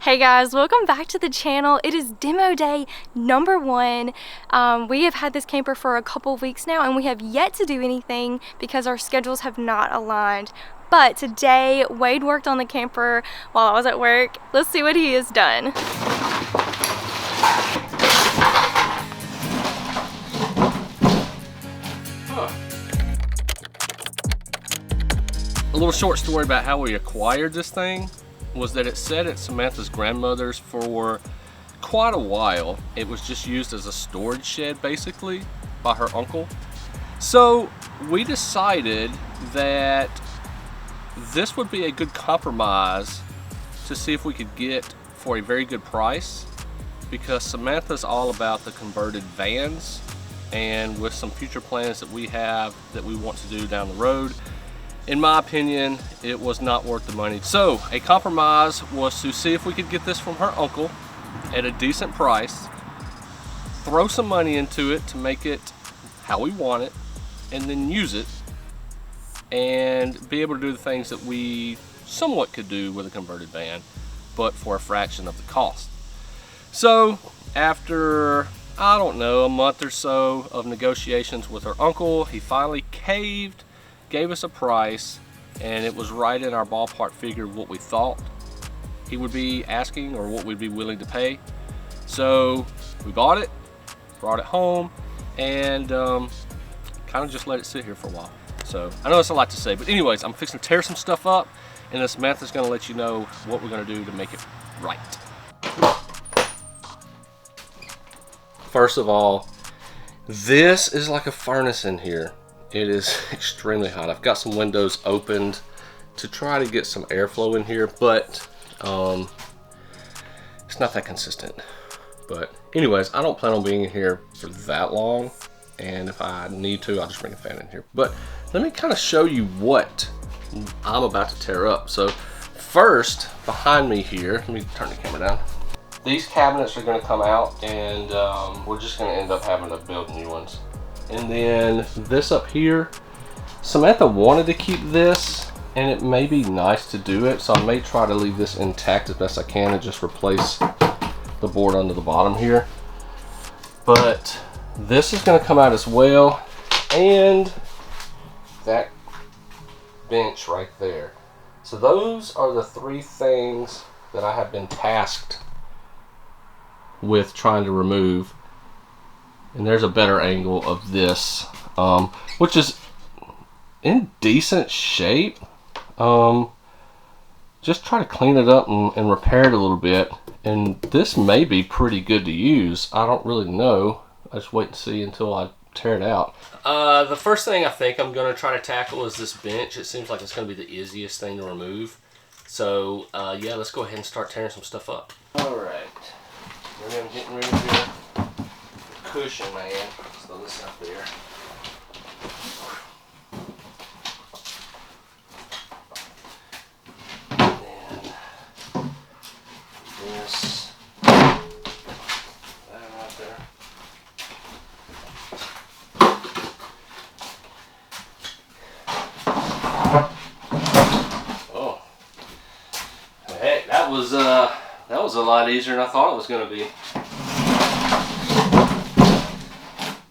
Hey guys, welcome back to the channel. It is demo day number 1. We have had this camper for a couple of weeks now and we have yet to do anything because our schedules have not aligned. But today, Wade worked on the camper while I was at work. Let's see what he has done. A little short story about how we acquired this thing was that it sat at Samantha's grandmother's for quite a while. It was just used as a storage shed basically by her uncle. So we decided that this would be a good compromise to see if we could get for a very good price, because Samantha's all about the converted vans, and with some future plans that we have that we want to do down the road, in my opinion, it was not worth the money. So a compromise was to see if we could get this from her uncle at a decent price, throw some money into it to make it how we want it, and then use it and be able to do the things that we somewhat could do with a converted van, but for a fraction of the cost. So after, I don't know, a month or so of negotiations with her uncle, he finally caved, gave us a price, and it was right in our ballpark figure of what we thought he would be asking or what we'd be willing to pay. So we bought it, brought it home, and kind of just let it sit here for a while. So I know it's a lot to say, but anyways, I'm fixing to tear some stuff up, and this Samantha's gonna let you know what we're gonna do to make it right. First of all, this is like a furnace in here. It is extremely hot. I've got some windows opened to try to get some airflow in here, but it's not that consistent. But anyways, I don't plan on being in here for that long, and if I need to, I'll just bring a fan in here. But let me kind of show you what I'm about to tear up. So first, behind me here, let me turn the camera down. These cabinets are going to come out, and we're just going to end up having to build new ones. And then this up here, Samantha wanted to keep this, and it may be nice to do it, so I may try to leave this intact as best I can and just replace the board under the bottom here. But this is going to come out as well, and that bench right there. So those are the 3 things that I have been tasked with trying to remove. And there's a better angle of this, which is in decent shape. Just try to clean it up and repair it a little bit. And this may be pretty good to use. I don't really know. I just wait and see until I tear it out. The first thing I think I'm going to try to tackle is this bench. It seems like it's going to be the easiest thing to remove. So yeah, let's go ahead and start tearing some stuff up. All right, I'm getting rid of here. Cushion, man. So this up there. And this. That right there. Oh. Heck, that was a lot easier than I thought it was going to be.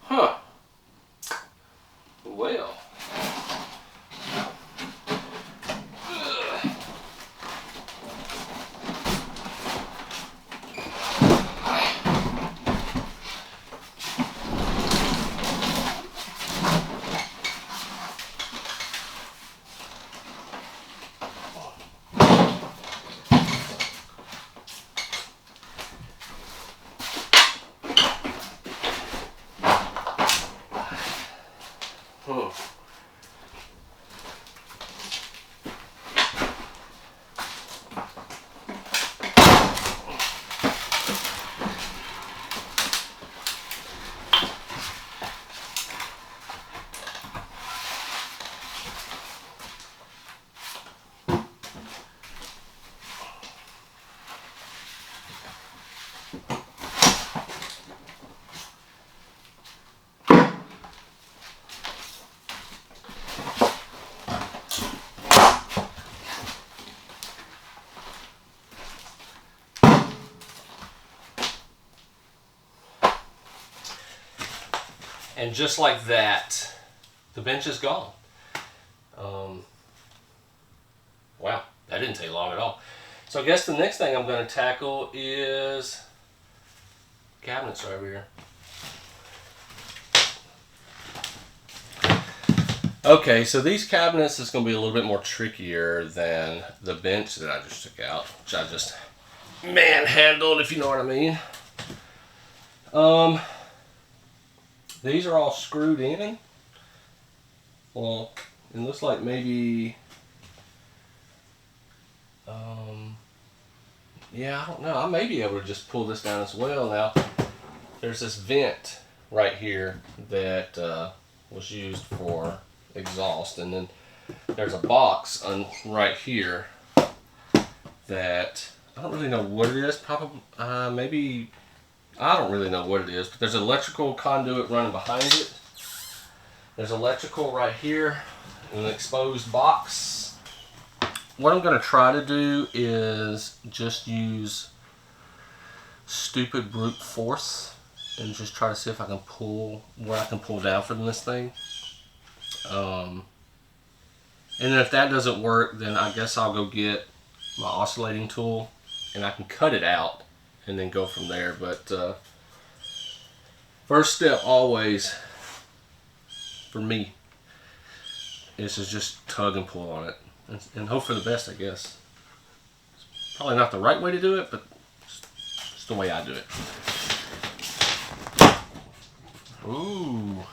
Huh. Well. And just like that, the bench is gone. Wow, that didn't take long at all. So I guess the next thing I'm going to tackle is cabinets right over here. Okay, so these cabinets is going to be a little bit more trickier than the bench that I just took out, which I just manhandled, if you know what I mean. These are all screwed in. Well, it looks like maybe, yeah, I don't know. I may be able to just pull this down as well. Now, there's this vent right here that was used for exhaust, and then there's a box right here that I don't really know what it is. Probably, maybe, I don't really know what it is, but there's an electrical conduit running behind it. There's electrical right here, an exposed box. What I'm going to try to do is just use stupid brute force and just try to see if I can pull what I can pull down from this thing. And then if that doesn't work, then I guess I'll go get my oscillating tool and I can cut it out and then go from there. But first step always for me is to just tug and pull on it and hope for the best, I guess. It's probably not the right way to do it, but it's the way I do it. Ooh.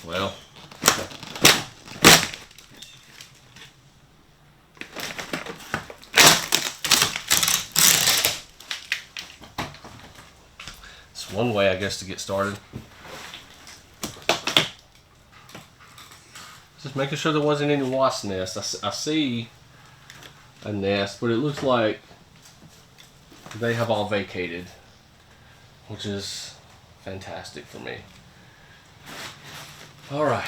Well, it's one way, I guess, to get started. Just making sure there wasn't any wasp nests. I see a nest, but it looks like they have all vacated, which is fantastic for me. All right.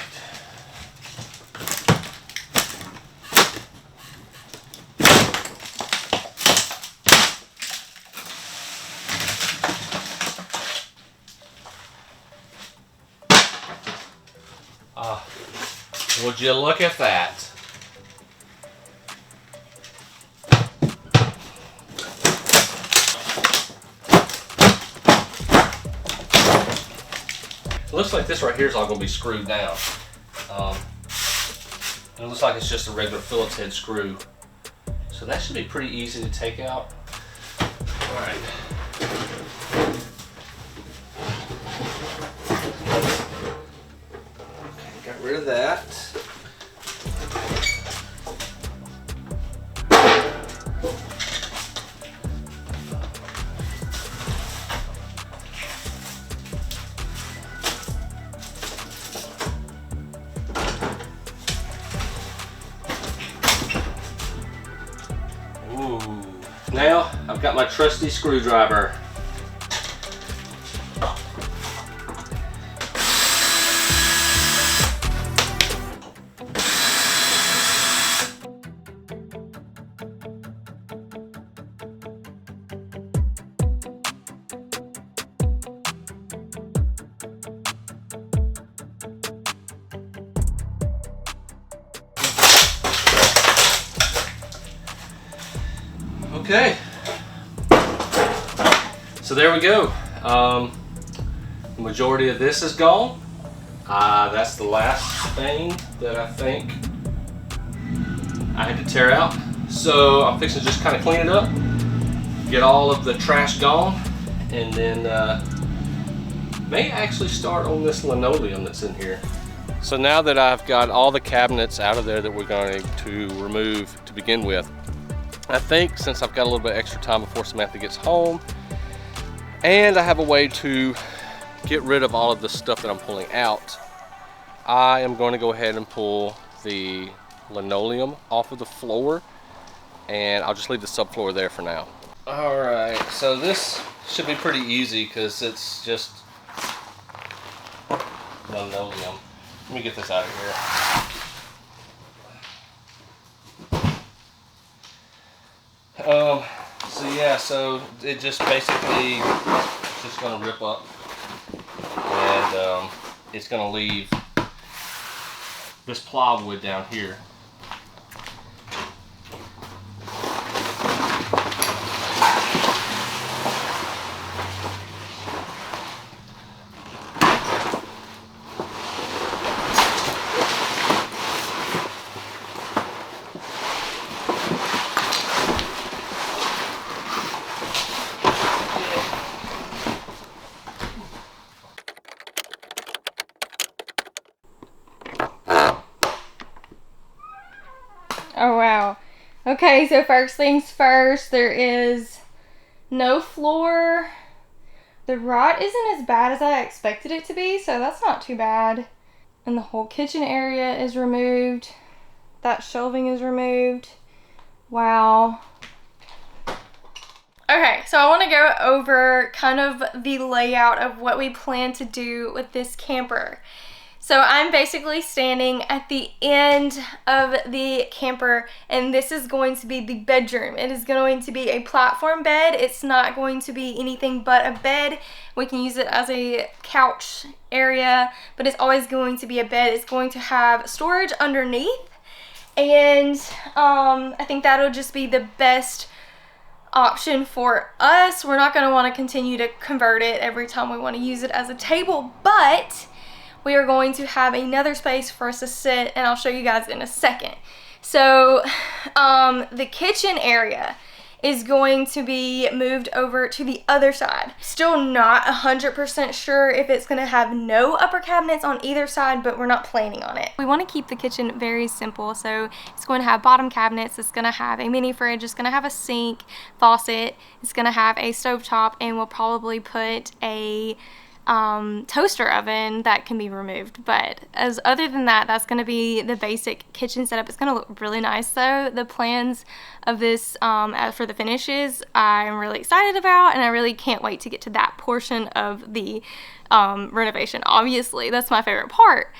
Would you look at that? It looks like this right here is all going to be screwed down. It looks like it's just a regular Phillips head screw. So that should be pretty easy to take out. All right. Okay, got rid of that. Now I've got my trusty screwdriver. Okay, so there we go. The majority of this is gone. That's the last thing that I think I had to tear out. So I'm fixing to just kind of clean it up, get all of the trash gone, and then may actually start on this linoleum that's in here. So now that I've got all the cabinets out of there that we're going to remove to begin with, I think since I've got a little bit extra time before Samantha gets home, and I have a way to get rid of all of the stuff that I'm pulling out, I am going to go ahead and pull the linoleum off of the floor, and I'll just leave the subfloor there for now. All right, so this should be pretty easy because it's just linoleum. Let me get this out of here. so it just basically just gonna rip up, and it's gonna leave this plywood down here. Oh wow. Okay, so first things first, there is no floor. The rot isn't as bad as I expected it to be, so that's not too bad. And the whole kitchen area is removed. That shelving is removed. Wow. Okay, so I want to go over kind of the layout of what we plan to do with this camper. So I'm basically standing at the end of the camper, and this is going to be the bedroom. It is going to be a platform bed. It's not going to be anything but a bed. We can use it as a couch area, but it's always going to be a bed. It's going to have storage underneath, and I think that'll just be the best option for us. We're not going to want to continue to convert it every time we want to use it as a table, but we are going to have another space for us to sit, and I'll show you guys in a second. So the kitchen area is going to be moved over to the other side. Still not 100% sure if it's going to have no upper cabinets on either side, but we're not planning on it. We want to keep the kitchen very simple, so it's going to have bottom cabinets, it's going to have a mini fridge, it's going to have a sink, faucet, it's going to have a stovetop, and we'll probably put a toaster oven that can be removed. But as other than that, that's going to be the basic kitchen setup. It's going to look really nice though. The plans of this for the finishes I'm really excited about, and I really can't wait to get to that portion of the renovation. Obviously that's my favorite part.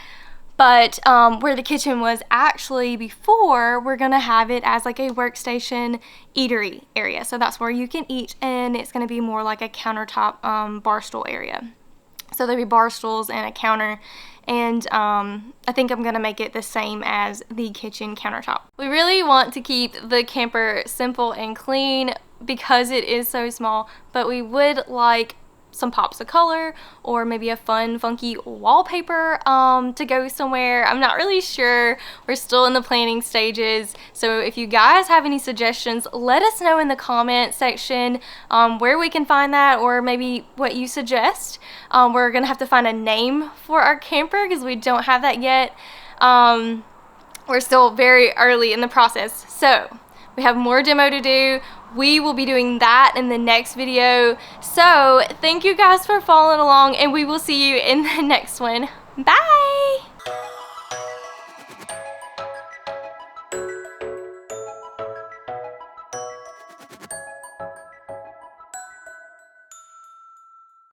But where the kitchen was actually before, we're going to have it as like a workstation eatery area. So that's where you can eat, and it's going to be more like a countertop bar stool area. So there'll be bar stools and a counter, and I think I'm going to make it the same as the kitchen countertop. We really want to keep the camper simple and clean because it is so small, but we would like some pops of color or maybe a fun funky wallpaper to go somewhere. I'm not really sure. We're still in the planning stages, so if you guys have any suggestions, let us know in the comment section where we can find that, or maybe what you suggest. We're gonna have to find a name for our camper because we don't have that yet. We're still very early in the process, so we have more demo to do. We will be doing that in the next video. So thank you guys for following along, and we will see you in the next one. Bye!